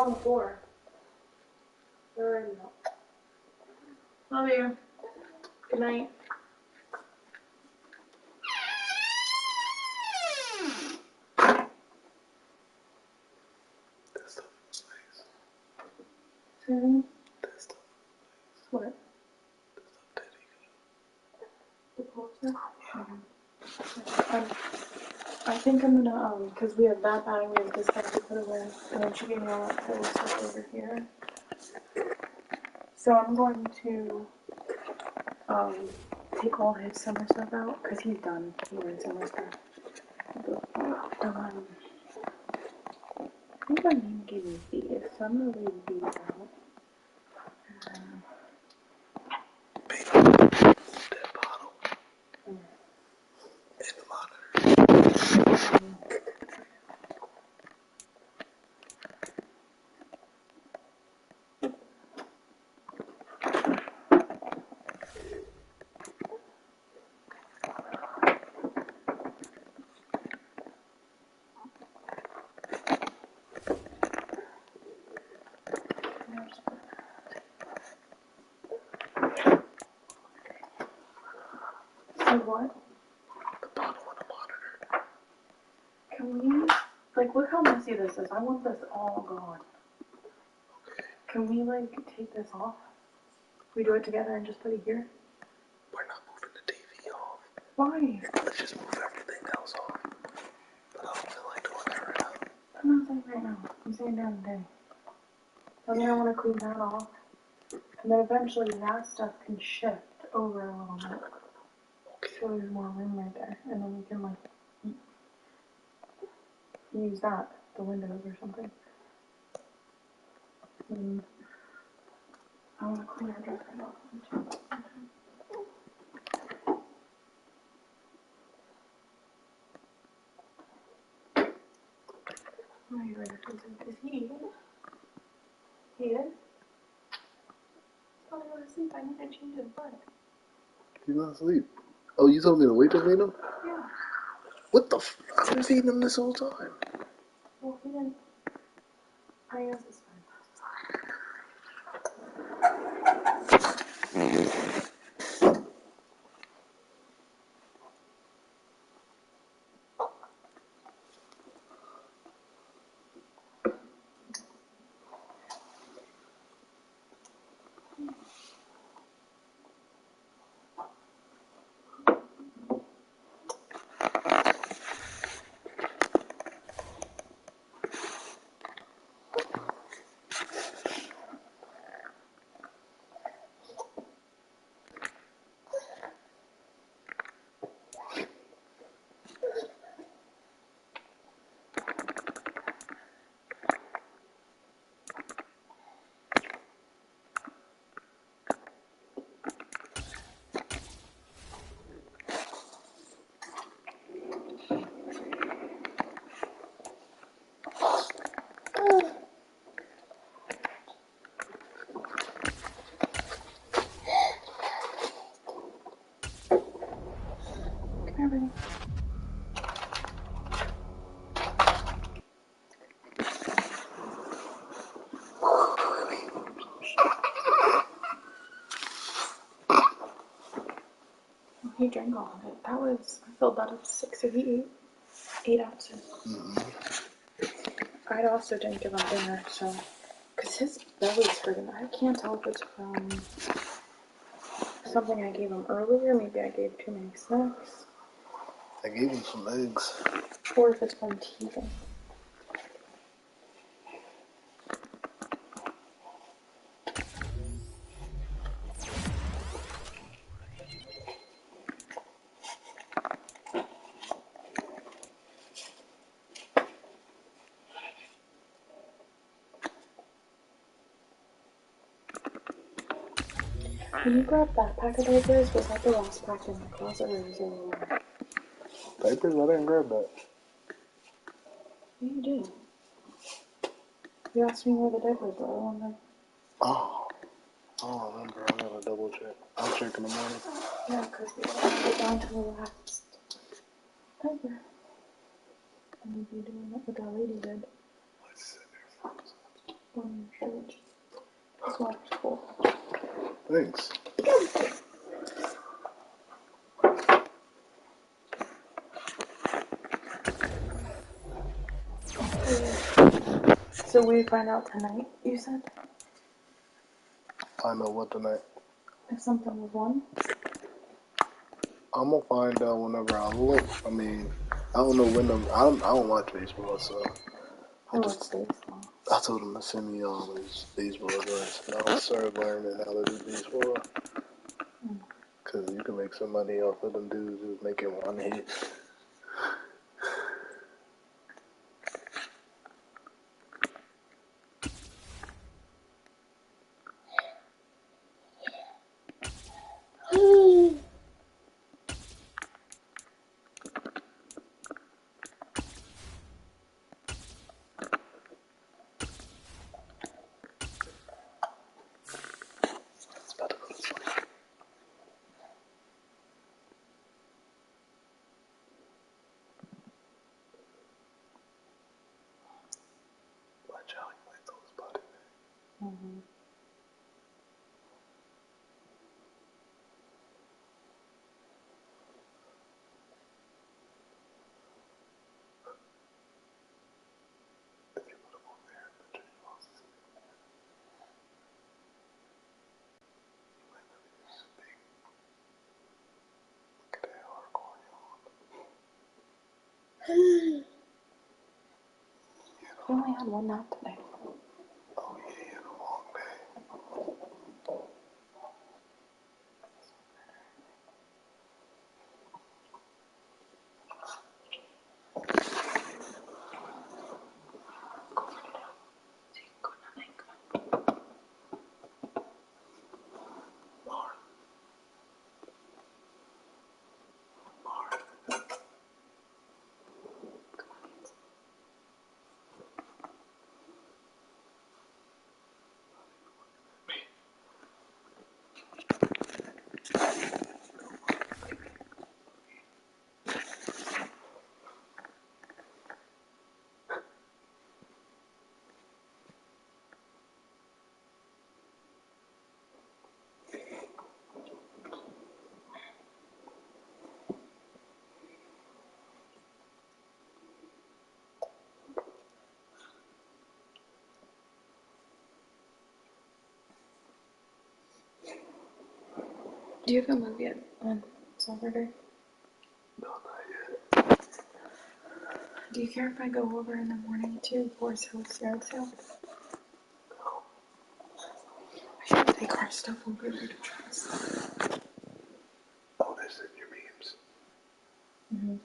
on the floor. They're already up. Love you. Good night. That stuff is nice. That stuff. What? That stuff Teddy got. The pool stuff? I think I'm gonna, because we have that bag, we have this bag to put away, and then she gave me all that cool stuff over here. So I'm going to, take all his summer stuff out, because he's done wearing summer stuff. I think my name gave me these, so I'm gonna leave these out. That bottle. And the monitor. So what? The bottle and the monitor. Can we, like, look how messy this is. I want this all gone. Okay. Can we, like, take this off? We do it together and just put it here? We're not moving the TV off. Why? Let's just move everything else off. But I don't feel like doing that right now. I'm not saying right now. I'm saying during the day. I mean, I want to clean that off. And then eventually that stuff can shift over a little bit. Okay. So there's more room right there. And then we can, like, use that, the windows or something. And I want to clean our dresser off too. Are you ready for this? Is he eating? He is? He's probably going to sleep. I need to change his butt. He's not asleep. Oh, you told me to wait to feed him? Yeah. What the f? I've been feeding him this whole time. Well, he didn't. I guess it's fine. Everything. He drank all of it. That was, I filled that up 6, so he ate 8 ounces. I also didn't give him dinner, so, because his belly's hurting. I can't tell if it's from something I gave him earlier. Maybe I gave too many snacks. I gave him some eggs. Or if it's from teething. Can you grab that pack of diapers? Was that the last pack in the closet, or is there more? Diapers? I didn't grab that. Yeah, you did. You asked me where the diapers were. I wonder. Oh. I don't remember. I gotta double check. I'll check in the morning. Yeah, because we didn't get down to the last diaper. And we'd be doing what that lady did. Let's sit there for a second. This water's cool. Thanks. So we find out tonight, you said? Find out what tonight? If something was won? I'm gonna find out whenever I look. I mean, I don't know when I don't watch baseball, so I watch baseball. I told him to send me all his baseball advice, and I started learning how to do baseball. Cause you can make some money off of them dudes who's making one hit. Mm-hmm. You only had one nap today. Oh yeah, you had a long day. Do you have a movie on Saturday? No, not yet. Do you care if I go over in the morning to Boar's House yard sale? No. I should take our stuff over there to try stuff. Oh, that's in your memes. Mm-hmm.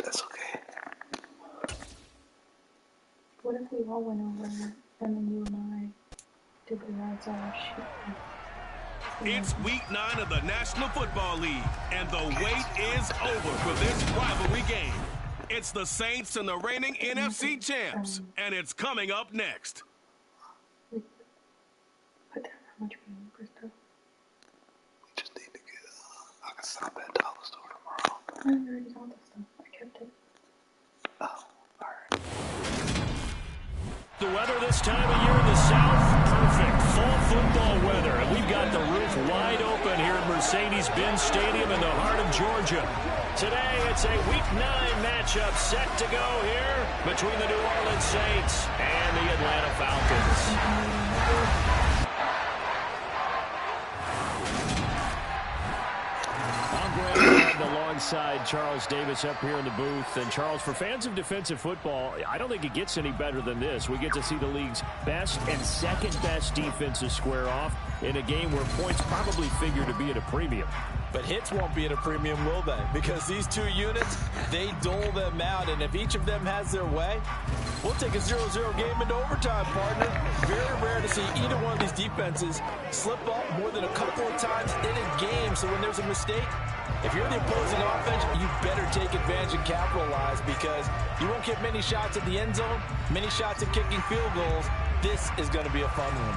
That's okay. What if we all went over and then you and I did the yard sale shit? It's week 9 of the National Football League, and the wait is over for this rivalry game. It's the Saints and the reigning NFC champs, and it's coming up next. Put down how much we need for stuff. We just need to get, I can stop at dollar store tomorrow. I already got the stuff. I kept it. Oh, alright. The weather this time of year in the South, perfect. Fall football weather. And we've got the roof wide open here at Mercedes-Benz Stadium in the heart of Georgia. Today, it's a Week 9 matchup set to go here between the New Orleans Saints and the Atlanta Falcons. Alongside Charles Davis up here in the booth. And Charles, for fans of defensive football, I don't think it gets any better than this. We get to see the league's best and second best defenses square off in a game where points probably figure to be at a premium. But hits won't be at a premium, will they? Because these two units, they dole them out. And if each of them has their way, we'll take a 0-0 game into overtime, partner. Very rare to see either one of these defenses slip up more than a couple of times in a game. So when there's a mistake, if you're the opposing offense, you better take advantage and capitalize, because you won't get many shots at the end zone, many shots at kicking field goals. This is going to be a fun one.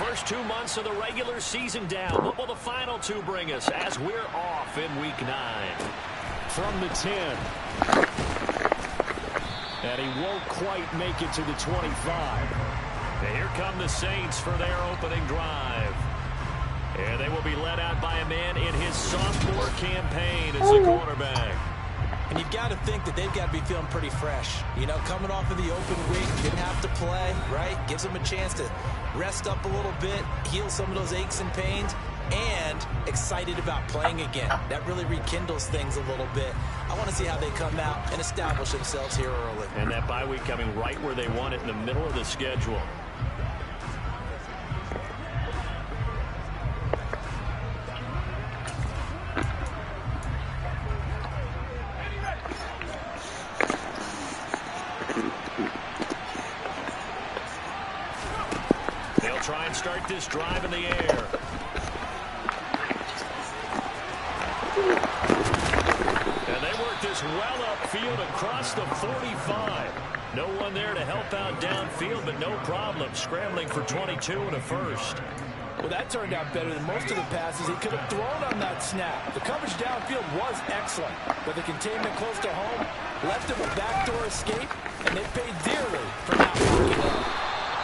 first 2 months of the regular season down. What will the final 2 bring us as we're off in Week 9? From the 10. And he won't quite make it to the 25. And here come the Saints for their opening drive. And they will be led out by a man in his sophomore campaign as the quarterback. And you've got to think that they've got to be feeling pretty fresh. You know, coming off of the open week, didn't have to play, right? Gives them a chance to rest up a little bit, heal some of those aches and pains, and excited about playing again. That really rekindles things a little bit. I want to see how they come out and establish themselves here early. And that bye week coming right where they want it, in the middle of the schedule. Try and start this drive in the air. And they work this well upfield across the 45. No one there to help out downfield, but no problem. Scrambling for 22 and a first. Well, that turned out better than most of the passes he could have thrown on that snap. The coverage downfield was excellent, but the containment close to home left him a backdoor escape, and they paid dearly for not working up.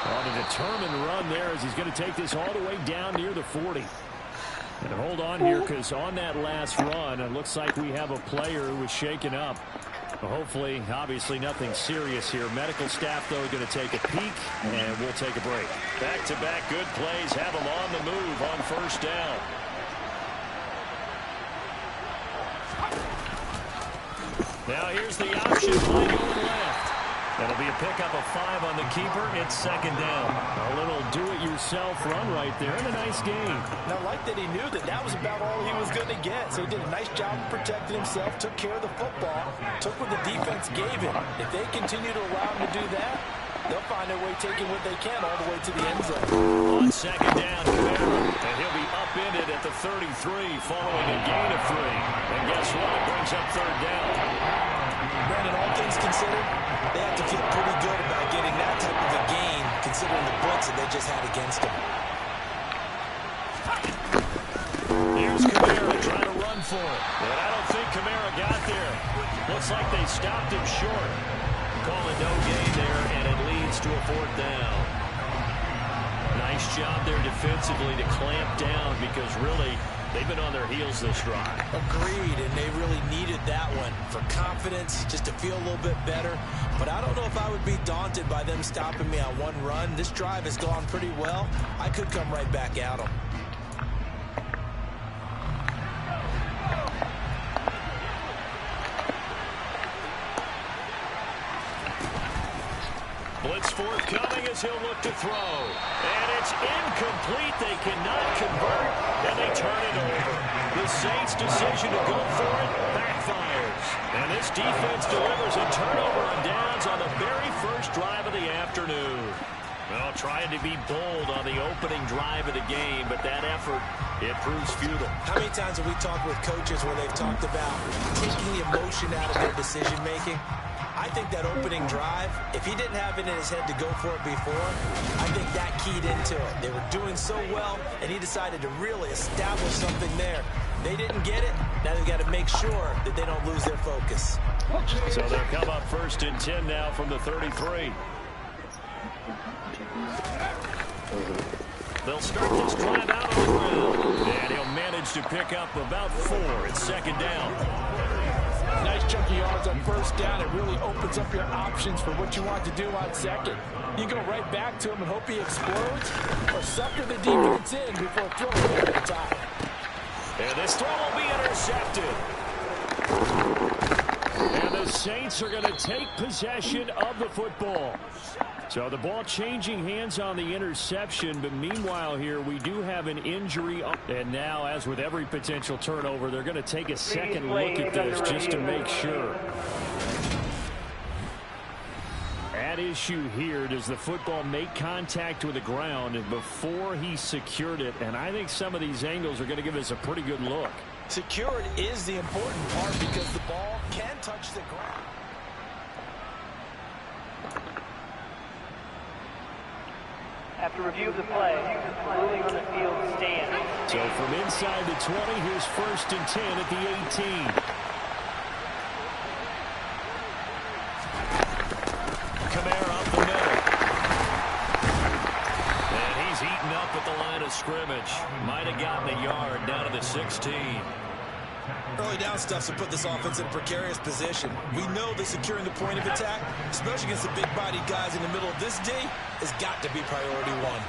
On a determined run there as he's going to take this all the way down near the 40. And hold on here, because on that last run, it looks like we have a player who was shaken up. Well, hopefully, obviously nothing serious here. Medical staff, though, going to take a peek, and we'll take a break. Back-to-back good plays have them on the move on first down. Now here's the option play going left. That'll be a pickup of 5 on the keeper. It's second down. A little do-it-yourself run right there, and a nice game. Now, like that, he knew that that was about all he was going to get. So he did a nice job of protecting himself, took care of the football, took what the defense gave him. If they continue to allow him to do that, they'll find their way taking what they can all the way to the end zone. On second down, Camara, and he'll be upended at the 33 following a gain of 3. And guess what? It brings up third down. Brandon, all things considered, they have to feel pretty good about getting that type of a gain, considering the blitz that they just had against them. Here's Camara trying to run for it. But I don't think Camara got there. Looks like they stopped him short. Calling no gain there, and it leads to a fourth down. Nice job there defensively to clamp down, because really, they've been on their heels this drive. Agreed, and they really needed that one for confidence, just to feel a little bit better. But I don't know if I would be daunted by them stopping me on one run. This drive has gone pretty well. I could come right back at them. Blitz forthcoming as he'll look to throw. And it's incomplete. They cannot convert, and they turn it over. The Saints' decision to go for it backfires. And this defense delivers a turnover on downs on the very first drive of the afternoon. Well, trying to be bold on the opening drive of the game, but that effort, it proves futile. How many times have we talked with coaches where they've talked about taking the emotion out of their decision-making? I think that opening drive, if he didn't have it in his head to go for it before, I think that keyed into it. They were doing so well, and he decided to really establish something there. They didn't get it. Now they've got to make sure that they don't lose their focus. So they'll come up first and 10 now from the 33. They'll start this drive out on the ground, and he'll manage to pick up about 4. It's second down. Nice chunky yards on first down. It really opens up your options for what you want to do on second. You go right back to him and hope he explodes, or sucker the defense in before throwing it over the top. And this throw will be intercepted. And the Saints are going to take possession of the football. So the ball changing hands on the interception, but meanwhile here we do have an injury. And now, as with every potential turnover, they're going to take a second look at this just to make sure. At issue here, does the football make contact with the ground before he secured it? And I think some of these angles are going to give us a pretty good look. Secured is the important part because the ball can touch the ground. After review of the play, the ruling on the field stands. So from inside the 20, here's 1st and 10 at the 18. Kamara up the middle. And he's eaten up at the line of scrimmage. Might have gotten a yard down to the 16. Early down stuff to put this offense in a precarious position. We know that securing the point of attack, especially against the big-bodied guys in the middle of this D, has got to be priority one.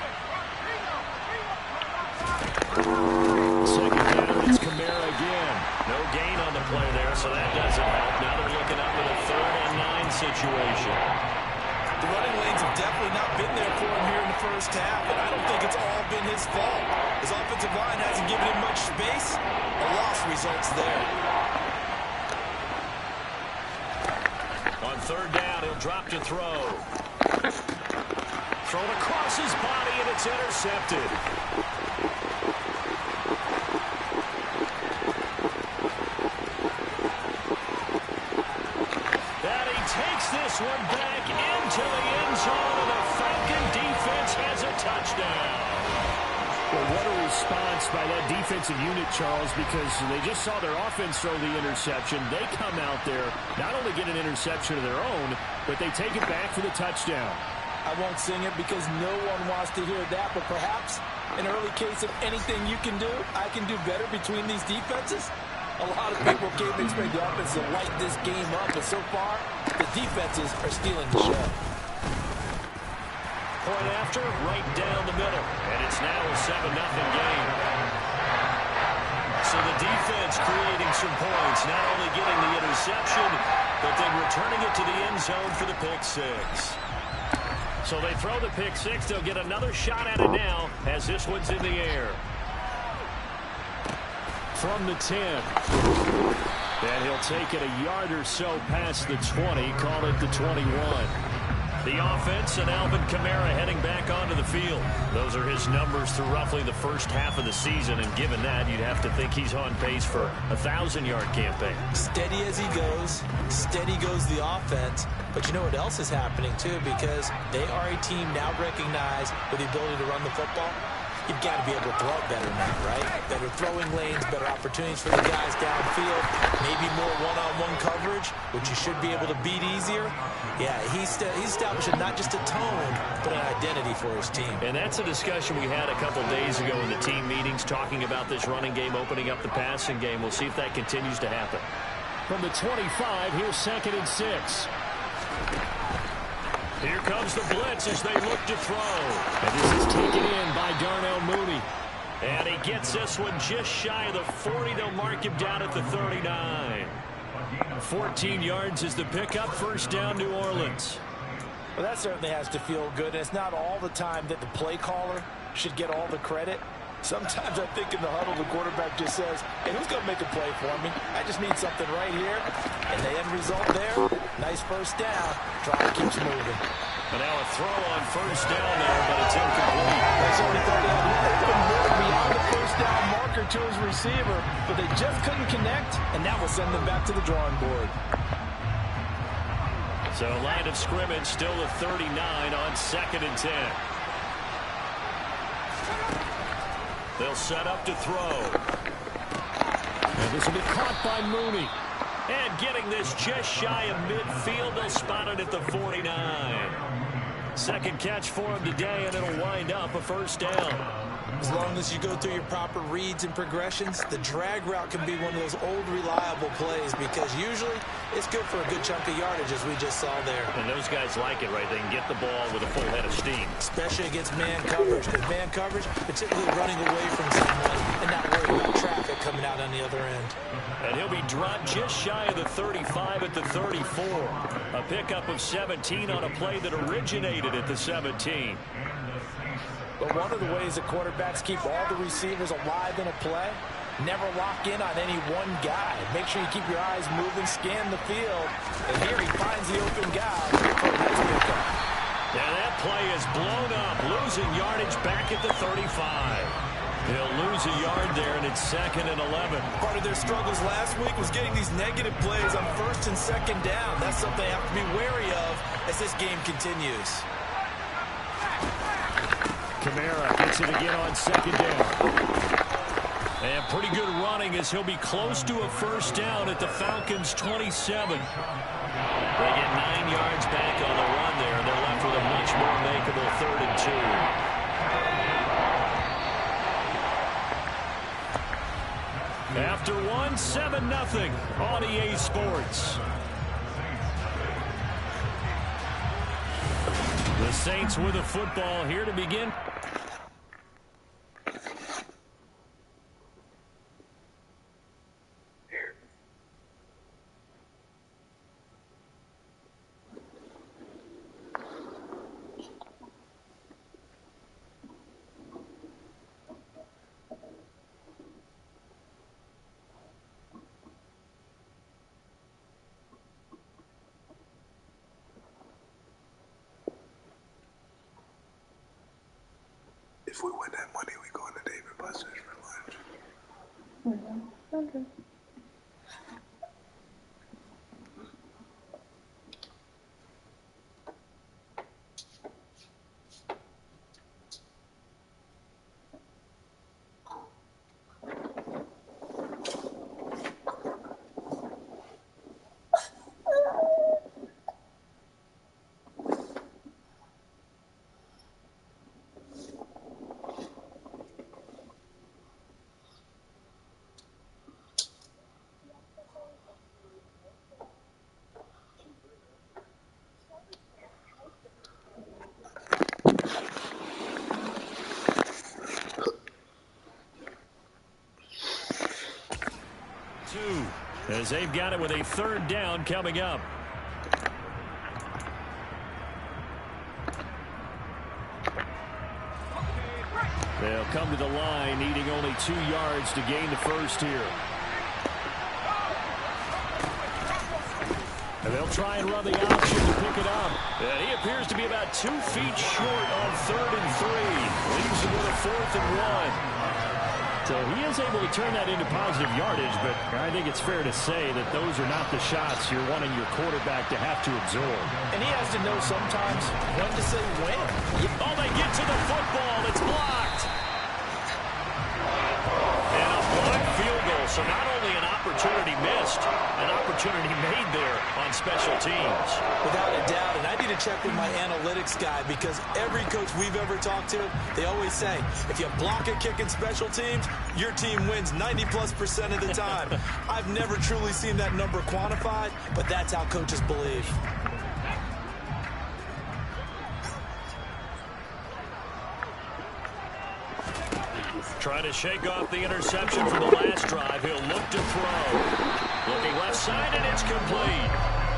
Second down, it's Kamara again. No gain on the play there, so that doesn't help. Now they're looking up with a 3rd and 9 situation. The running lanes have definitely not been there for him here in the first half, and I don't think it's all been his fault. His offensive line hasn't given him much space. A loss results there. On 3rd down, he'll drop to throw. Thrown across his body, and it's intercepted. And he takes this one back into the end zone, and the Falcon defense has a touchdown. Well, what a response by that defensive unit, Charles, because they just saw their offense throw the interception. They come out there, not only get an interception of their own, but they take it back for the touchdown. I won't sing it because no one wants to hear that, but perhaps an early case of anything you can do, I can do better between these defenses. A lot of people came to expect the offense to light this game up, but so far, the defenses are stealing the show. Point after, right down the middle, and it's now a 7-0 game. So the defense creating some points, not only getting the interception, but then returning it to the end zone for the pick 6. So they throw the pick 6. They'll get another shot at it now as this one's in the air. From the 10. And he'll take it a yard or so past the 20, call it the 21. The offense and Alvin Kamara heading back onto the field. Those are his numbers through roughly the first half of the season, and given that, you'd have to think he's on pace for a 1,000-yard campaign. Steady as he goes, steady goes the offense. But you know what else is happening, too, because they are a team now recognized with the ability to run the football. You've got to be able to throw it better now, right? Better throwing lanes, better opportunities for the guys downfield, maybe more one-on-one coverage, which you should be able to beat easier. Yeah, he's establishing not just a tone, but an identity for his team. And that's a discussion we had a couple days ago in the team meetings, talking about this running game, opening up the passing game. We'll see if that continues to happen. From the 25, here's 2nd and 6. Here comes the blitz as they look to throw. And this is taken in by Darnell Mooney. And he gets this one just shy of the 40. They'll mark him down at the 39. 14 yards is the pickup. 1st down, New Orleans. Well, that certainly has to feel good. And it's not all the time that the play caller should get all the credit. Sometimes I think in the huddle, the quarterback just says, hey, who's going to make a play for me? I just need something right here. And the end result there, nice 1st down. Drive keeps moving. And now a throw on 1st down there, but it's incomplete. That's only thought he had one more beyond the 1st down marker to his receiver, but they just couldn't connect, and that will send them back to the drawing board. So line of scrimmage still at 39 on 2nd and 10. They'll set up to throw. And this will be caught by Mooney. And getting this just shy of midfield, they'll spot it at the 49. 2nd catch for him today, and it'll wind up a 1st down. As long as you go through your proper reads and progressions, the drag route can be one of those old reliable plays because usually it's good for a good chunk of yardage, as we just saw there. And those guys like it, right? They can get the ball with a full head of steam. Especially against man coverage. Because man coverage, particularly running away from someone and not worrying about traffic coming out on the other end. And he'll be dropped just shy of the 35 at the 34. A pickup of 17 on a play that originated at the 17. But one of the ways that quarterbacks keep all the receivers alive in a play, never lock in on any one guy. Make sure you keep your eyes moving, scan the field. And here he finds the open guy for a nice pickup. Now that play is blown up, losing yardage back at the 35. He'll lose a yard there, and it's 2nd and 11. Part of their struggles last week was getting these negative plays on 1st and 2nd down. That's something they have to be wary of as this game continues. Kamara gets it again on second down. And pretty good running as he'll be close to a first down at the Falcons' 27. They get 9 yards back on the run there, and they're left with a much more makeable 3rd and 2. After one, 7-0 on EA Sports. The Saints with a football here to begin. If we win that money, we go to David Buster's for lunch. Okay. As they've got it with a 3rd down coming up. They'll come to the line needing only 2 yards to gain the first here. And they'll try and run the option to pick it up. And he appears to be about 2 feet short on 3rd and 3. Leaves him with a 4th and 1. So he is able to turn that into positive yardage, but I think it's fair to say that those are not the shots you're wanting your quarterback to have to absorb. And he has to know sometimes when to say when. Oh, they get to the football. It's blocked. And a blocked field goal. So not only an opportunity missed, an opportunity made there on special teams. Without a doubt, and I need to check with my analytics guy because every coach we've ever talked to, they always say, if you block a kick in special teams, your team wins 90+% of the time. I've never truly seen that number quantified, but that's how coaches believe. Trying to shake off the interception from the last drive. He'll look to throw. Looking left side, and it's complete.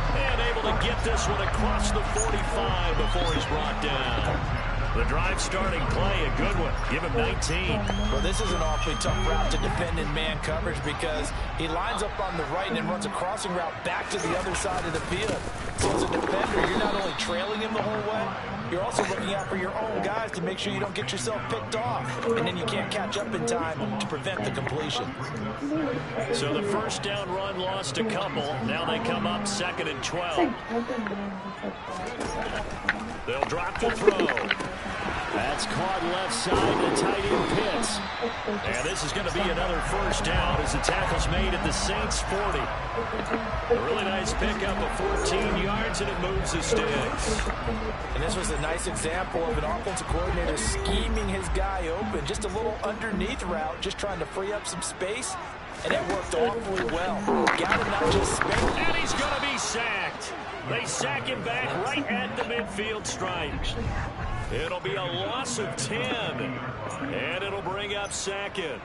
And able to get this one across the 45 before he's brought down. The drive starting play, a good one. Give him 19. Well, this is an awfully tough route to defend in man coverage because he lines up on the right and then runs a crossing route back to the other side of the field. So as a defender, you're not only trailing him the whole way, you're also looking out for your own guys to make sure you don't get yourself picked off. And then you can't catch up in time to prevent the completion. So the first down run lost a couple. Now they come up 2nd and 12. They'll drop the throw. That's caught left side to tight end Pitts. And this is going to be another first down as the tackle's made at the Saints 40. A really nice pickup of 14 yards, and it moves the sticks. And this was a nice example of an offensive coordinator scheming his guy open. Just a little underneath route, just trying to free up some space. And it worked awfully well. Got him not just space. And he's going to be sacked. They sack him back right at the midfield stripe. It'll be a loss of 10. And it'll bring up 2nd.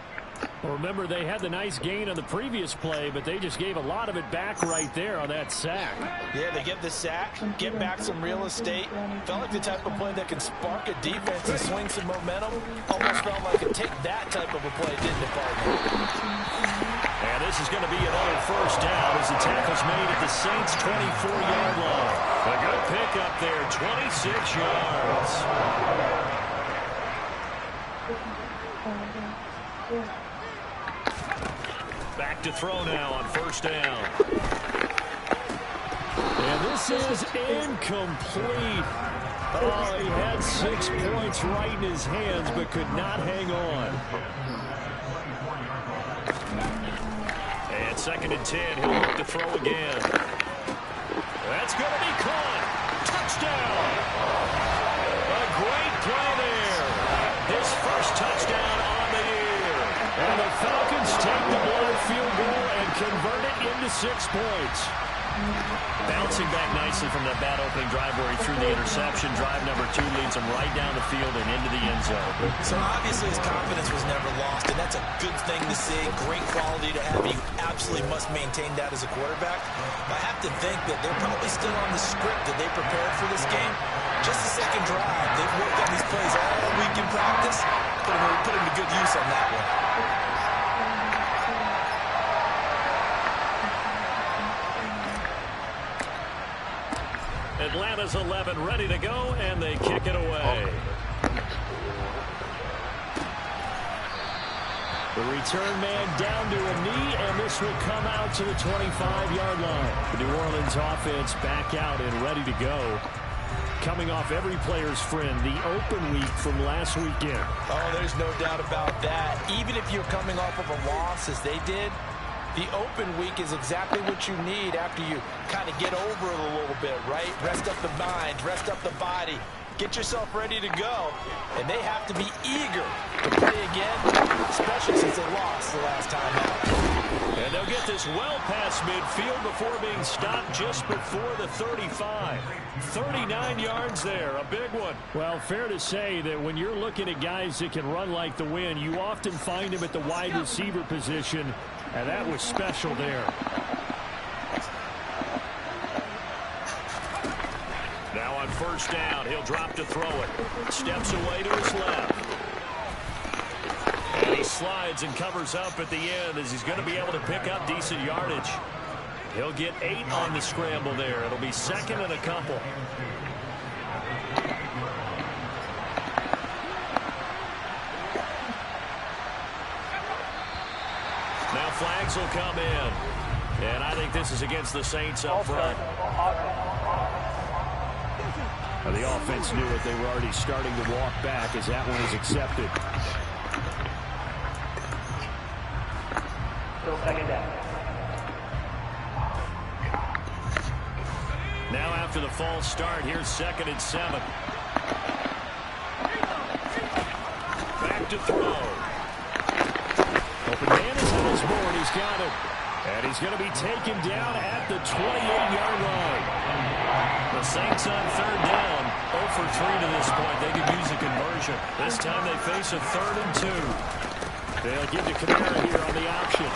Well, remember, they had the nice gain on the previous play, but they just gave a lot of it back right there on that sack. Yeah, they get the sack, get back some real estate. Felt like the type of play that can spark a defense and swing some momentum. Almost felt like it take that type of a play, didn't it, partner? And this is going to be another first down as the tackle's made at the Saints' 24-yard line. A good pickup there, 26 yards. Back to throw now on first down. And this is incomplete. Oh, he had 6 points right in his hands, but could not hang on. And 2nd and 10, he'll look to throw again. That's going to be caught. Touchdown. A great play there. His first touchdown on the year. And the Falcons take the blocked field goal and convert it into 6 points. Bouncing back nicely from that bad opening drive where he threw the interception. Drive number 2 leads him right down the field and into the end zone. So obviously his confidence was never lost, and that's a good thing to see. Great quality to have. You absolutely must maintain that as a quarterback. I have to think that they're probably still on the script that they prepared for this game. Just the second drive. They've worked on these plays all week in practice. Put him to good use on that one. Atlanta's 11 ready to go, and they kick it away. The return man down to a knee, and this will come out to the 25-yard line. The New Orleans offense back out and ready to go. Coming off every player's friend, the open week from last weekend. Oh, there's no doubt about that. Even if you're coming off of a loss as they did, the open week is exactly what you need after you kind of get over it a little bit, right? Rest up the mind, rest up the body, get yourself ready to go. And they have to be eager to play again, especially since they lost the last time out. And they'll get this well past midfield before being stopped just before the 35. 39 yards there, a big one. Well, fair to say that when you're looking at guys that can run like the wind, you often find them at the wide receiver position. And that was special there. Now on first down, he'll drop to throw it. Steps away to his left. And he slides and covers up at the end as he's going to be able to pick up decent yardage. He'll get 8 on the scramble there. It'll be 2nd and a couple. Now flags will come in. And I think this is against the Saints up front. The offense knew it. They were already starting to walk back as that one is accepted. Still 2nd down. Now after the false start, here's 2nd and 7. Back to throw. Open man is on his board. He's got it. And he's going to be taken down at the 28-yard line. The Saints on 3rd down. 0 for 3 to this point. They could use a conversion. This time they face a 3rd and 2. They'll give to Kamara here on the option.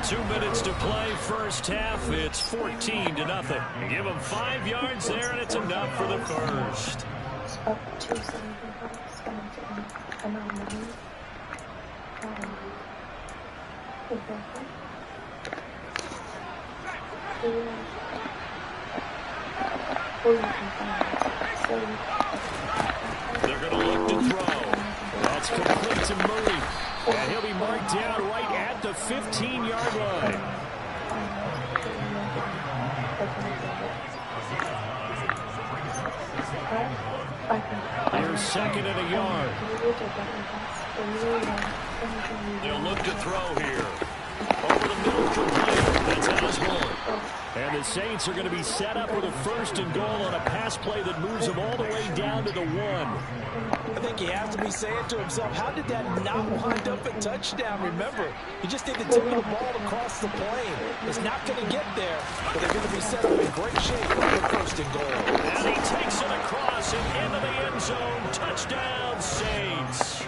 2 minutes to play first half. It's 14-0. Give them 5 yards there, and it's enough for the first. They're going to look to throw. That's complete to Murray. And he'll be marked down right at the 15-yard line. Here's 2nd and a yard. They'll look to throw here. Over the middle, complete. That's Osborne. And the Saints are going to be set up with a 1st and goal on a pass play that moves them all the way down to the 1. I think he has to be saying to himself, how did that not wind up a touchdown? Remember, he just did the tip of the ball across the plane. It's not going to get there, but they're going to be set up in great shape for 1st and goal. And he takes it across and into the end zone. Touchdown, Saints.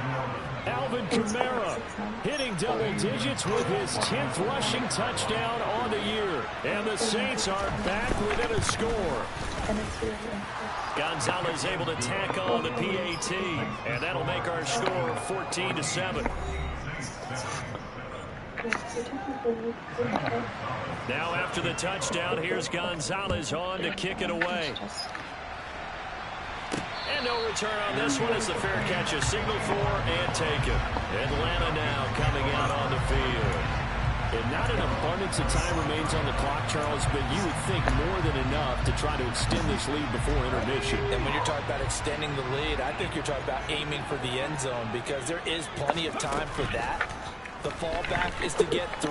Alvin Kamara hitting double digits with his 10th rushing touchdown on the year. And the Saints are back within a score. Gonzalez able to tack on the PAT. And that'll make our score 14-7. Now after the touchdown, here's Gonzalez on to kick it away. And no return on this one as the fair catch is signaled for and taken. Atlanta now coming out on the field. And not an abundance of time remains on the clock, Charles, but you would think more than enough to try to extend this lead before intermission. And when you're talking about extending the lead, I think you're talking about aiming for the end zone because there is plenty of time for that. The fallback is to get 3.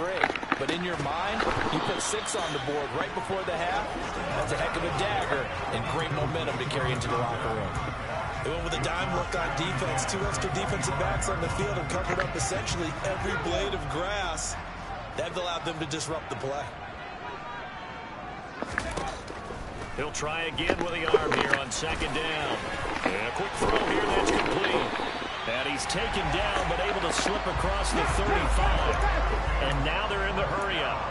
But in your mind, you put 6 on the board right before the half. That's a heck of a dagger and great momentum to carry into the locker room. They went with a dime look on defense. 2 extra defensive backs on the field and covered up essentially every blade of grass. That allowed them to disrupt the play. He'll try again with the arm here on second down. And a quick throw here that's complete. And he's taken down but able to slip across the 35. And now they're in the hurry-up.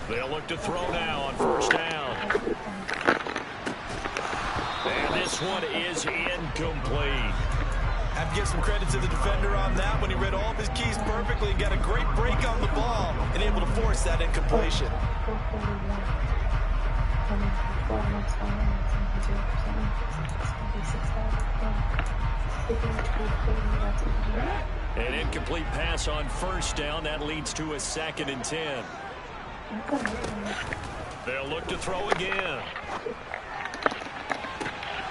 They'll look to throw now on first down. And this one is incomplete. I have to give some credit to the defender on that when he read all of his keys perfectly and got a great break on the ball and able to force that incompletion. An incomplete pass on first down. That leads to a 2nd and 10. They'll look to throw again.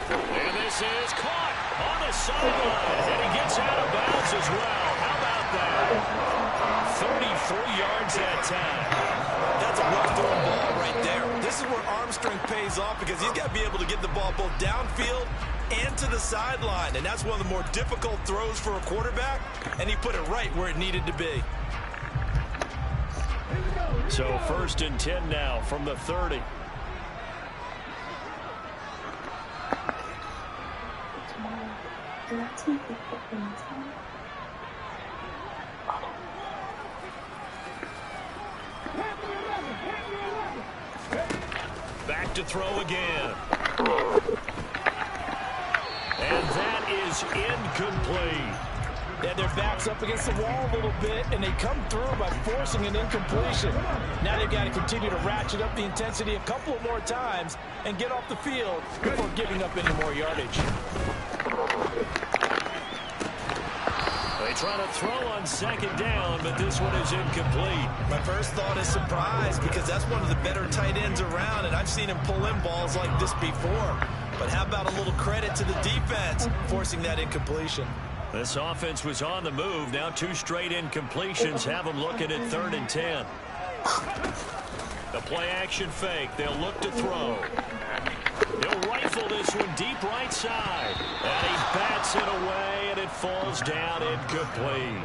And this is caught on the sideline. And he gets out of bounds as well. How about that? 33 yards that time. That's a well-thrown ball right there. This is where arm strength pays off because he's got to be able to get the ball both downfield and to the sideline. And that's one of the more difficult throws for a quarterback. And he put it right where it needed to be. So 1st and 10 now from the 30. Back to throw again. And that is incomplete. Yeah, their back's up against the wall a little bit, and they come through by forcing an incompletion. Now they've got to continue to ratchet up the intensity a couple of more times and get off the field before giving up any more yardage. They try to throw on second down, but this one is incomplete. My first thought is surprise because that's one of the better tight ends around, and I've seen him pull in balls like this before. But how about a little credit to the defense forcing that incompletion? This offense was on the move. Now 2 straight incompletions have them looking at 3rd and 10. The play action fake. They'll look to throw. He'll rifle this one deep right side. And he bats it away, and it falls down incomplete.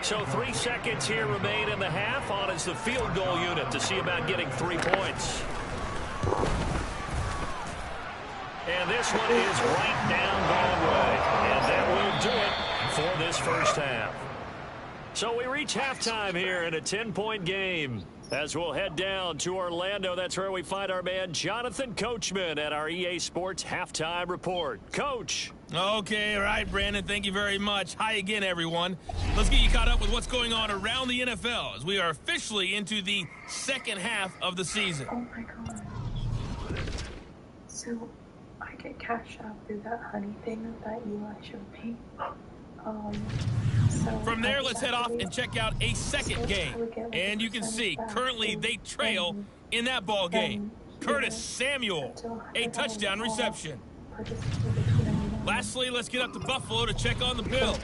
So 3 seconds here remain in the half. On is the field goal unit to see about getting 3 points. And this one is right down the way. And that will do it for this first half. So we reach halftime here in a 10-point game. As we'll head down to Orlando, that's where we find our man Jonathan Coachman at our EA Sports Halftime Report. Coach. Okay, all right, Brandon, thank you very much. Hi again, everyone. Let's get you caught up with what's going on around the NFL as we are officially into the second half of the season. Oh, my God. So, I get cash out through that honey thing that Eli showed me. From there, let's head off and check out a second game. And you can see, currently they trail in that ball game. Curtis Samuel, a touchdown reception. Lastly, let's get up to Buffalo to check on the Bills.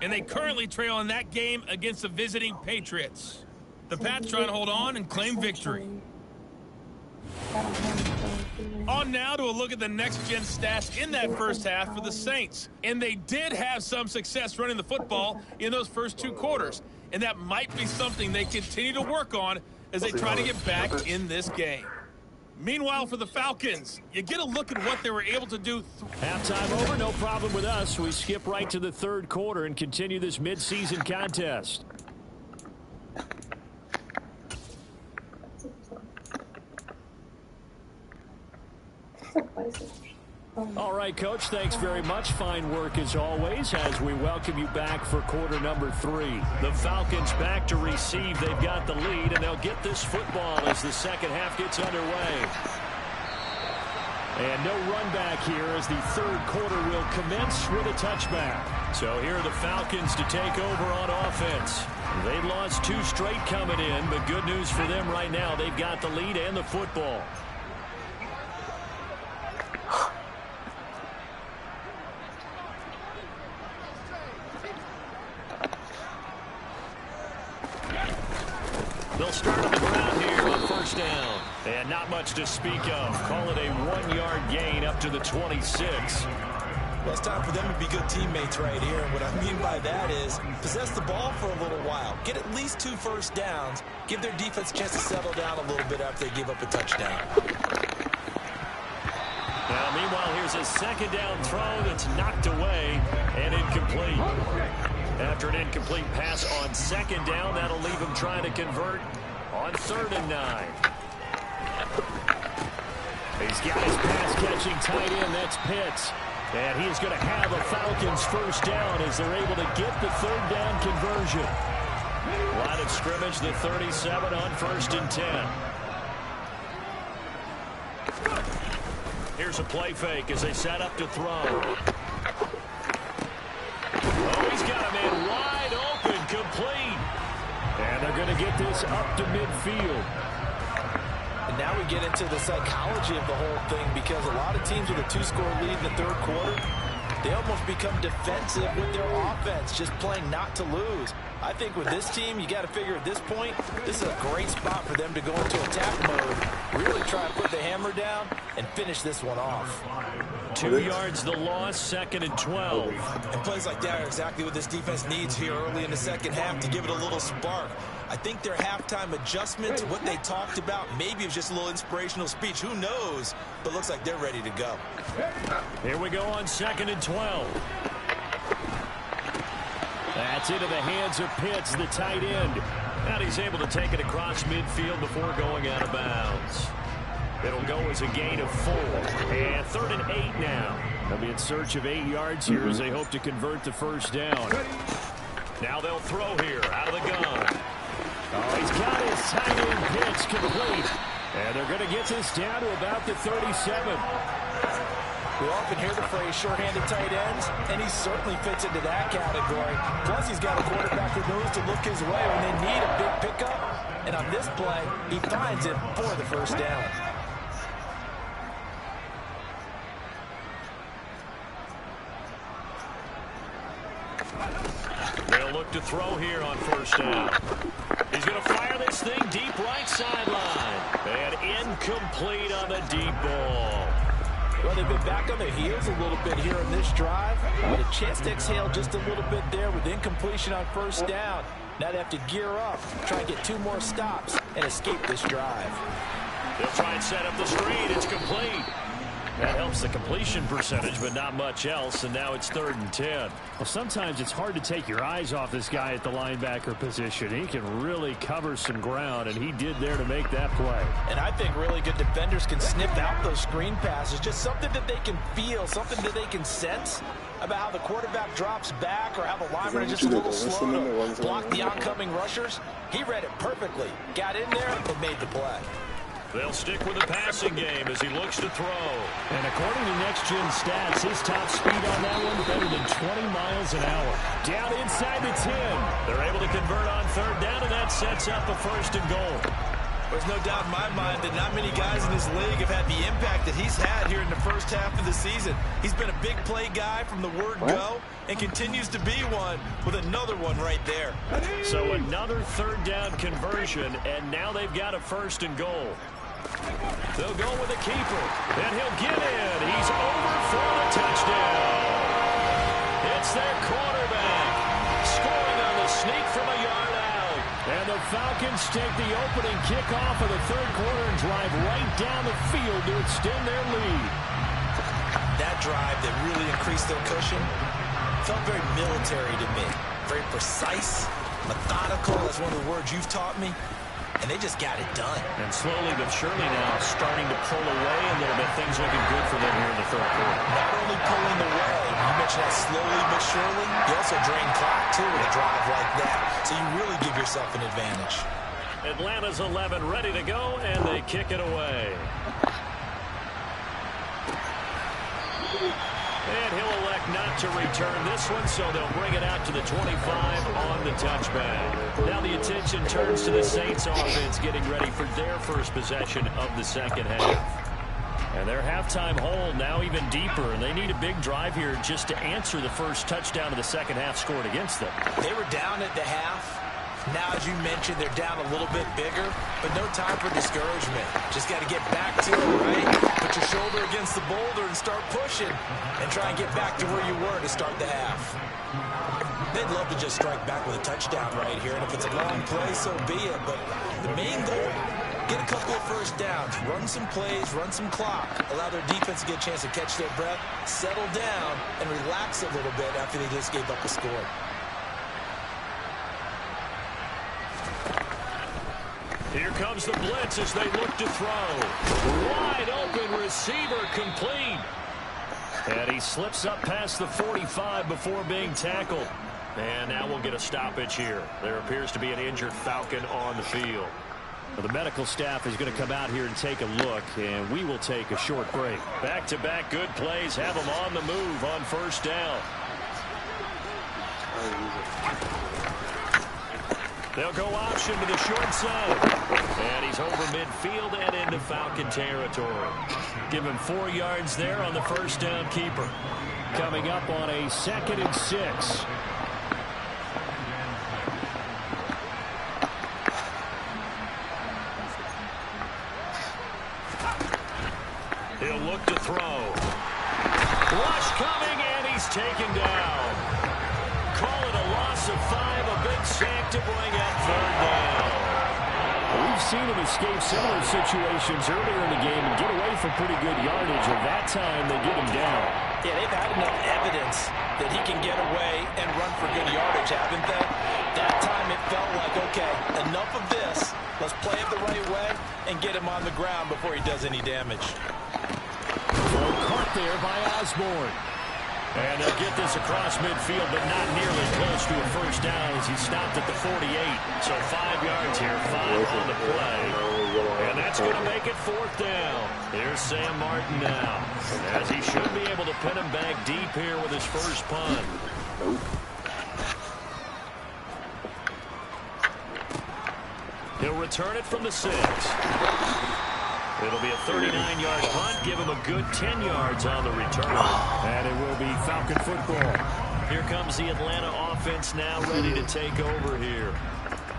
And they currently trail in that game against the visiting Patriots. The Pats trying to hold on and claim victory. On now to a look at the next-gen stats in that first half for the Saints. And they did have some success running the football in those first 2 quarters. And that might be something they continue to work on as they try to get back in this game. Meanwhile, for the Falcons, you get a look at what they were able to do. Halftime over, no problem with us. We skip right to the 3rd quarter and continue this midseason contest. All right, Coach, thanks very much. Fine work as always as we welcome you back for quarter number 3. The Falcons back to receive. They've got the lead, and they'll get this football as the second half gets underway. And no run back here as the third quarter will commence with a touchback. So here are the Falcons to take over on offense. They lost 2 straight coming in, but good news for them right now. They've got the lead and the football. They'll start on the ground here on first down. And not much to speak of. Call it a 1-yard gain up to the 26. Well, it's time for them to be good teammates right here. And what I mean by that is possess the ball for a little while. Get at least 2 first downs. Give their defense a chance to settle down a little bit after they give up a touchdown. Now, meanwhile, here's a second down throw that's knocked away and incomplete. After an incomplete pass on second down, that'll leave him trying to convert on 3rd and 9. He's got his pass-catching tight end. That's Pitts. And he's going to have a Falcons first down as they're able to get the 3rd down conversion. Line of scrimmage, the 37 on 1st and 10. Here's a play fake as they set up to throw. Oh, he's got a man wide open, complete. And they're going to get this up to midfield. And now we get into the psychology of the whole thing, because a lot of teams with a 2-score lead in the 3rd quarter, they almost become defensive with their offense, just playing not to lose. I think with this team, you got to figure at this point, this is a great spot for them to go into attack mode, really try and put the hammer down and finish this one off. 2 yards the loss, 2nd and 12. And plays like that are exactly what this defense needs here early in the second half to give it a little spark. I think their halftime adjustment, what they talked about, maybe it was just a little inspirational speech. Who knows? But looks like they're ready to go. Here we go on 2nd and 12. That's into the hands of Pitts, the tight end. And he's able to take it across midfield before going out of bounds. It'll go as a gain of 4. And 3rd and 8 now. They'll be in search of 8 yards here as they hope to convert the first down. Now they'll throw here out of the gun. Oh, he's got his tight end Pitts complete. And they're going to get this down to about the 37. We often hear the phrase short-handed tight ends, and he certainly fits into that category. Plus, he's got a quarterback who knows to look his way when they need a big pickup. And on this play, he finds it for the first down. They'll look to throw here on first down. He's going to fire this thing deep right sideline. And incomplete on the deep ball. Well, they've been back on their heels a little bit here in this drive, but a chance to exhale just a little bit there with incompletion on first down. Now they have to gear up, try and get 2 more stops, and escape this drive. They'll try and set up the screen. It's complete. That helps the completion percentage, but not much else, and now it's 3rd and 10. Well, sometimes it's hard to take your eyes off this guy at the linebacker position. He can really cover some ground, and he did there to make that play. And I think really good defenders can sniff out those screen passes, just something that they can feel, something that they can sense about how the quarterback drops back or how the lineman is just a little slow to block the oncoming rushers. He read it perfectly, got in there, and made the play. They'll stick with the passing game as he looks to throw. And according to Next Gen Stats, his top speed on that one better than 20 miles an hour. Down inside the 10. They're able to convert on 3rd down, and that sets up a 1st and goal. There's no doubt in my mind that not many guys in this league have had the impact that he's had here in the first half of the season. He's been a big play guy from the word go and continues to be one with another one right there. So another 3rd down conversion, and now they've got a 1st and goal. They'll go with a keeper, and he'll get in. He's over for the touchdown. It's their quarterback, scoring on the sneak from a yard out. And the Falcons take the opening kickoff of the 3rd quarter and drive right down the field to extend their lead. That drive that really increased their cushion felt very military to me. Very precise, methodical, that's one of the words you've taught me. And they just got it done. And slowly but surely now starting to pull away a little bit. Things looking good for them here in the 3rd quarter. Not only pulling away, you mentioned that slowly but surely, you also drain clock too with a drive like that. So you really give yourself an advantage. Atlanta's 11 ready to go, and they kick it away. And he'll elect not to return this one, so they'll bring it out to the 25 on the touchback. Now the attention turns to the Saints offense getting ready for their first possession of the second half. And their halftime hole now even deeper, and they need a big drive here just to answer the first touchdown of the second half scored against them. They were down at the half. Now, as you mentioned, they're down a little bit bigger, but no time for discouragement. Just got to get back to it, right? Put your shoulder against the boulder and start pushing and try and get back to where you were to start the half. They'd love to just strike back with a touchdown right here, and if it's a long play, so be it. But the main goal, get a couple of first downs, run some plays, run some clock, allow their defense to get a chance to catch their breath, settle down, and relax a little bit after they just gave up a score. Here comes the blitz as they look to throw. Wide open receiver complete. And he slips up past the 45 before being tackled. And now we'll get a stoppage here. There appears to be an injured Falcon on the field. Well, the medical staff is going to come out here and take a look, and we will take a short break. Back-to-back good plays have them on the move on first down. They'll go option to the short side. And he's over midfield and into Falcon territory. Give him 4 yards there on the first down keeper. Coming up on a 2nd and 6. He'll look to throw. Rush coming, and he's taken down. Call it a loss of 5, a big sack to bring up 3rd down. We've seen him escape similar situations earlier in the game and get away from pretty good yardage, and that time they get him down. Yeah, they've had enough evidence that he can get away and run for good yardage, haven't they? That time it felt like, okay, enough of this. Let's play it the right way and get him on the ground before he does any damage. Throw caught there by Osborne. And they'll get this across midfield, but not nearly close to a first down as he stopped at the 48. So 5 yards here, 5 on the play. And that's going to make it 4th down. Here's Sam Martin now, as he should be able to pin him back deep here with his first punt. He'll return it from the 6. It'll be a 39-yard punt. Give him a good 10 yards on the return. And it will be Falcon football. Here comes the Atlanta offense now ready to take over here.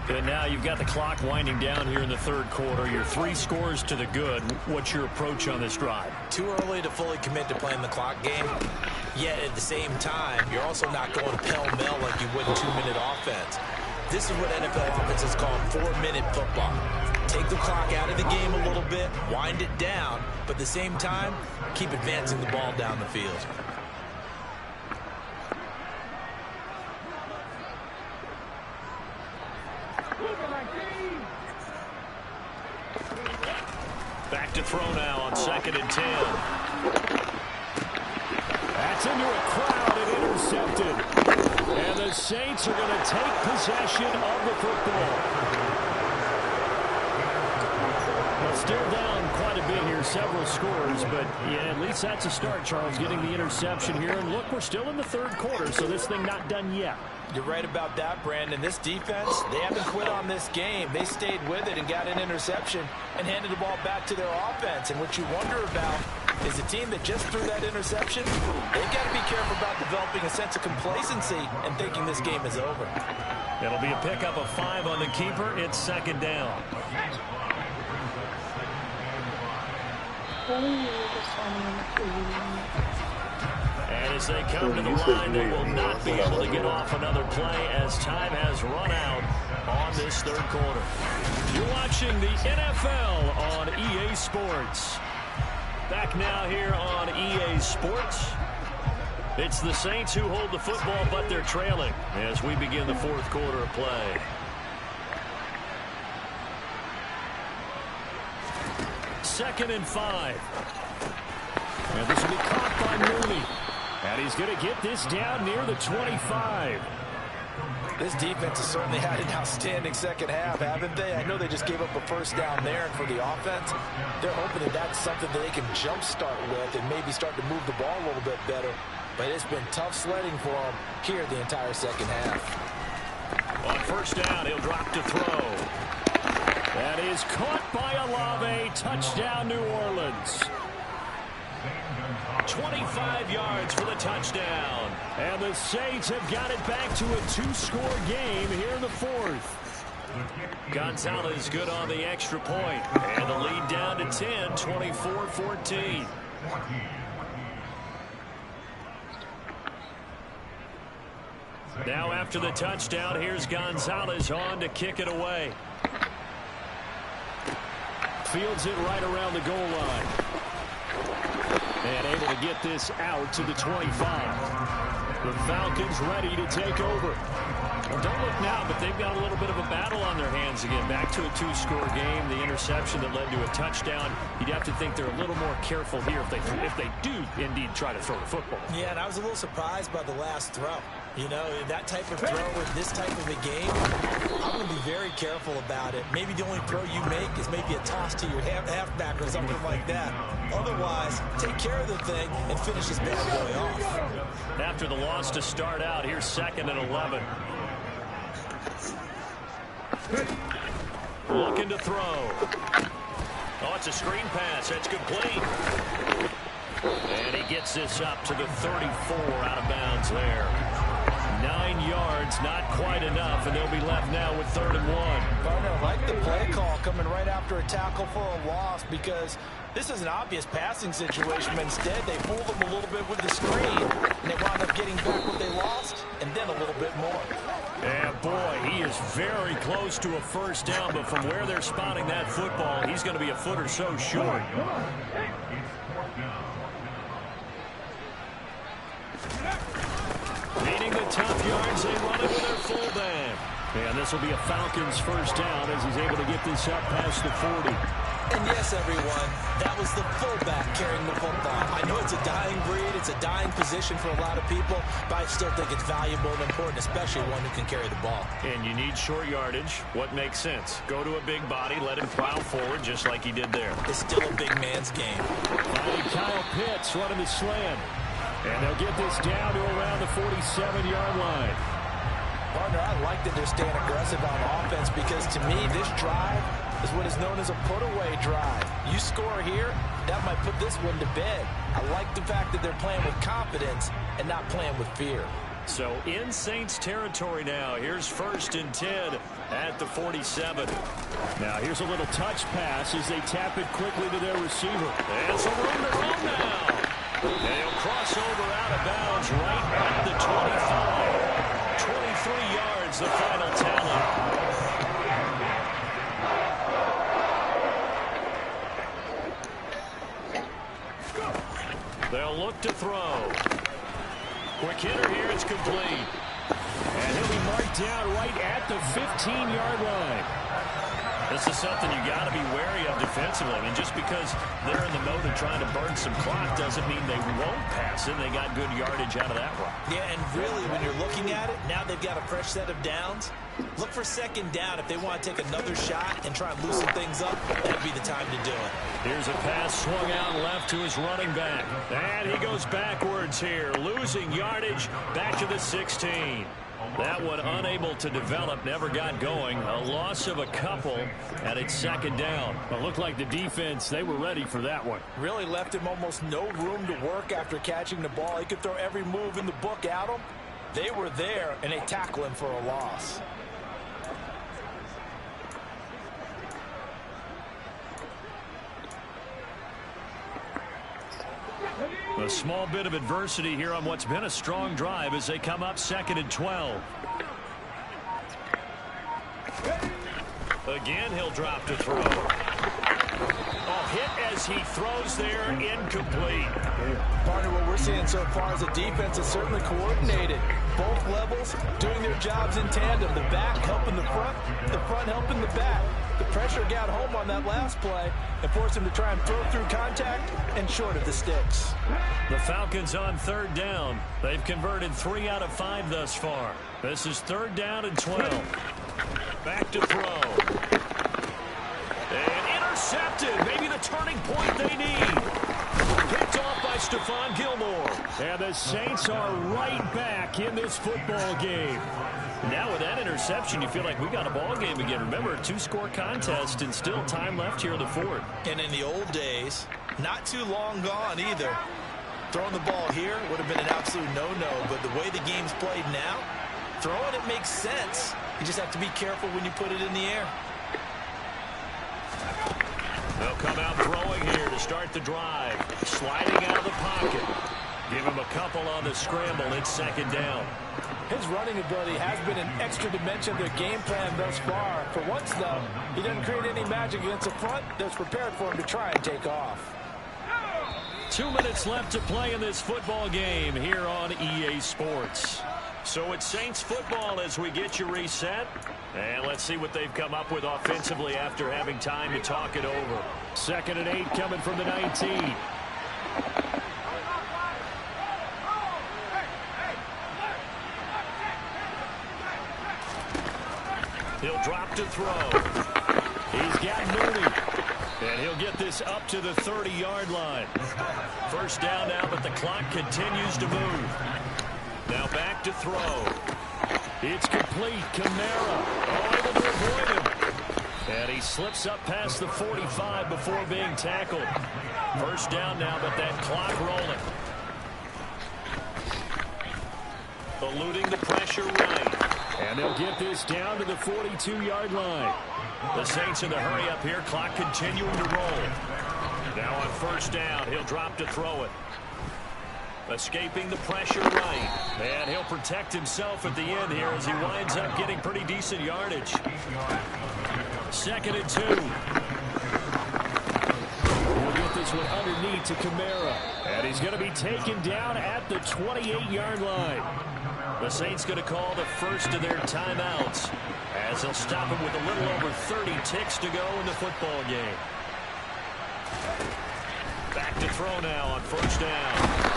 And now you've got the clock winding down here in the 3rd quarter. You're 3 scores to the good. What's your approach on this drive? Too early to fully commit to playing the clock game. Yet at the same time, you're also not going pell-mell like you would in 2-minute offense. This is what NFL offenses call 4-minute football. Take the clock out of the game a little bit, wind it down, but at the same time, keep advancing the ball down the field. Back to throw now on 2nd and 10. That's into a crowd and intercepted. And the Saints are going to take possession of the football. Still down quite a bit here, several scores, but yeah, at least that's a start, Charles, getting the interception here. And look, we're still in the 3rd quarter, so this thing not done yet. You're right about that, Brandon. This defense, they haven't quit on this game. They stayed with it and got an interception and handed the ball back to their offense. And what you wonder about is a team that just threw that interception, they've got to be careful about developing a sense of complacency and thinking this game is over. It'll be a pickup of 5 on the keeper. It's 2nd down. And as they come to the line, they will not be able to get off another play as time has run out on this 3rd quarter. You're watching the NFL on EA Sports. Back now here on EA Sports. It's the Saints who hold the football, but they're trailing as we begin the 4th quarter of play. Second and 5. And this will be caught by Mooney. And he's going to get this down near the 25. This defense has certainly had an outstanding second half, haven't they? I know they just gave up a first down there, and for the offense, they're hoping that that's something that they can jumpstart with and maybe start to move the ball a little bit better. But it's been tough sledding for them here the entire second half. On first down, he'll drop to throw. That is caught by Olave. Touchdown, New Orleans. 25 yards for the touchdown. And the Saints have got it back to a 2-score game here in the fourth. Gonzalez good on the extra point. And the lead down to 10, 24-14. Now after the touchdown, here's Gonzalez on to kick it away. Fields it right around the goal line. And able to get this out to the 25. The Falcons ready to take over. Well, don't look now, but they've got a little bit of a battle on their hands again. Back to a 2-score game. The interception that led to a touchdown. You'd have to think they're a little more careful here if they do indeed try to throw the football. Yeah, and I was a little surprised by the last throw. You know, that type of throw in this type of a game, I'm going to be very careful about it. Maybe the only throw you make is maybe a toss to your halfback or something like that. Otherwise, take care of the thing and finish this bad boy off. After the loss to start out, here's 2nd and 11. Looking to throw. Oh, it's a screen pass. That's complete. And he gets this up to the 34 out of bounds there. 9 yards, not quite enough, and they'll be left now with 3rd and 1. Partner, I like the play call coming right after a tackle for a loss because this is an obvious passing situation, but instead they fooled them a little bit with the screen, and they wound up getting back what they lost, and then a little bit more. And boy, he is very close to a first down, but from where they're spotting that football, he's going to be a foot or so short. Needing the top yards, they run it with their fullback. And this will be a Falcons first down as he's able to get this up past the 40. And yes, everyone, that was the fullback carrying the football. I know it's a dying breed, it's a dying position for a lot of people, but I still think it's valuable and important, especially one who can carry the ball. And you need short yardage. What makes sense? Go to a big body, let him plow forward just like he did there. It's still a big man's game. Finding Kyle Pitts running the slant. And they'll get this down to around the 47-yard line. Partner, I like that they're staying aggressive on offense because to me, this drive is what is known as a put-away drive. You score here, that might put this one to bed. I like the fact that they're playing with confidence and not playing with fear. So in Saints territory now. Here's 1st and 10 at the 47. Now here's a little touch pass as they tap it quickly to their receiver. And some room to run now. And he'll cross over out of bounds right at the 25. 23 yards, the final tally. They'll look to throw. Quick hitter here, it's complete. And he'll be marked down right at the 15-yard line. This is something you got to be wary of defensively. And just because they're in the mode of trying to burn some clock doesn't mean they won't pass it. They got good yardage out of that one. Yeah, and really, when you're looking at it, now they've got a fresh set of downs. Look for 2nd down if they want to take another shot and try and loosen things up. That'd be the time to do it. Here's a pass swung out left to his running back. And he goes backwards here, losing yardage back to the 16. That one unable to develop, never got going. A loss of a couple, and it's 2nd down. It looked like the defense, they were ready for that one. Really left him almost no room to work after catching the ball. He could throw every move in the book at him. They were there, and they tackle him for a loss. A small bit of adversity here on what's been a strong drive as they come up 2nd and 12. Again, he'll drop to throw. A hit as he throws there, incomplete. Partner, what we're seeing so far as a defense is certainly coordinated. Both levels doing their jobs in tandem. The back helping the front helping the back. The pressure got home on that last play and forced him to try and throw through contact and short of the sticks. The Falcons on 3rd down. They've converted 3 out of 5 thus far. This is 3rd down and 12. Back to throw. And intercepted. Maybe the turning point they need. Picked off by Stephon Gilmore. And the Saints are right back in this football game. Now with that interception, you feel like we got a ball game again. Remember, a 2-score contest and still time left here in the 4th. And in the old days, not too long gone either, throwing the ball here would have been an absolute no-no. But the way the game's played now, throwing it makes sense. You just have to be careful when you put it in the air. They'll come out throwing here to start the drive. Sliding out of the pocket. Give him a couple on the scramble. It's 2nd down. His running ability has been an extra dimension of their game plan thus far. For once, though, he doesn't create any magic against the front that's prepared for him to try and take off. 2 minutes left to play in this football game here on EA Sports. So it's Saints football as we get you reset. And let's see what they've come up with offensively after having time to talk it over. 2nd and 8 coming from the 19. He'll drop to throw. He's got Mooney. And he'll get this up to the 30-yard line. 1st down now, but the clock continues to move. Now back to throw. It's complete. Kamara able to avoid him. And he slips up past the 45 before being tackled. 1st down now, but that clock rolling. Eluding the pressure right. And they'll get this down to the 42-yard line. The Saints in the hurry up here. Clock continuing to roll. Now on 1st down, he'll drop to throw it. Escaping the pressure right. And he'll protect himself at the end here as he winds up getting pretty decent yardage. 2nd and 2. We'll get this one underneath to Kamara. And he's going to be taken down at the 28-yard line. The Saints going to call the first of their timeouts as they'll stop him with a little over 30 ticks to go in the football game. Back to throw now on 1st down.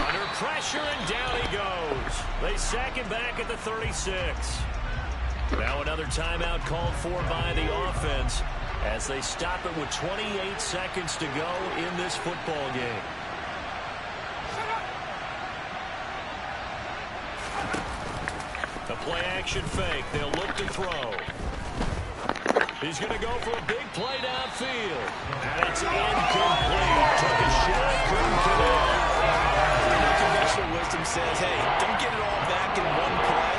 Under pressure, and down he goes. They sack him back at the 36. Now another timeout called for by the offense as they stop it with 28 seconds to go in this football game. The play-action fake. They'll look to throw. He's going to go for a big play downfield. And it's incomplete. Took a shot, couldn't connect. Conventional wisdom says, hey, don't get it all back in one play.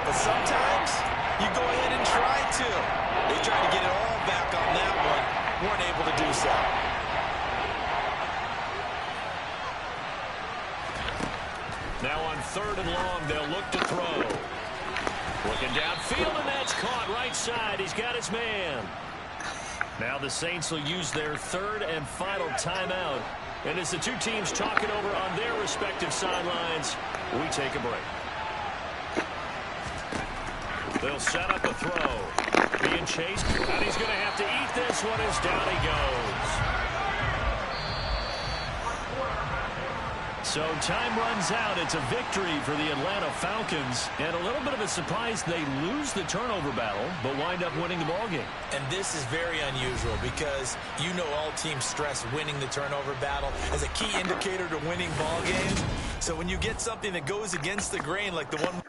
But sometimes you go ahead and try to. They tried to get it all back on that one. Weren't able to do so. Now on 3rd and long, they'll look to throw. Looking downfield, and that's caught right side. He's got his man. Now the Saints will use their 3rd and final timeout. And as the two teams talk it over on their respective sidelines, we take a break. They'll set up a throw. Being chased, and he's going to have to eat this one as down he goes. So time runs out. It's a victory for the Atlanta Falcons. And a little bit of a surprise, they lose the turnover battle, but wind up winning the ballgame. And this is very unusual because you know all teams stress winning the turnover battle as a key indicator to winning ball games. So when you get something that goes against the grain like the one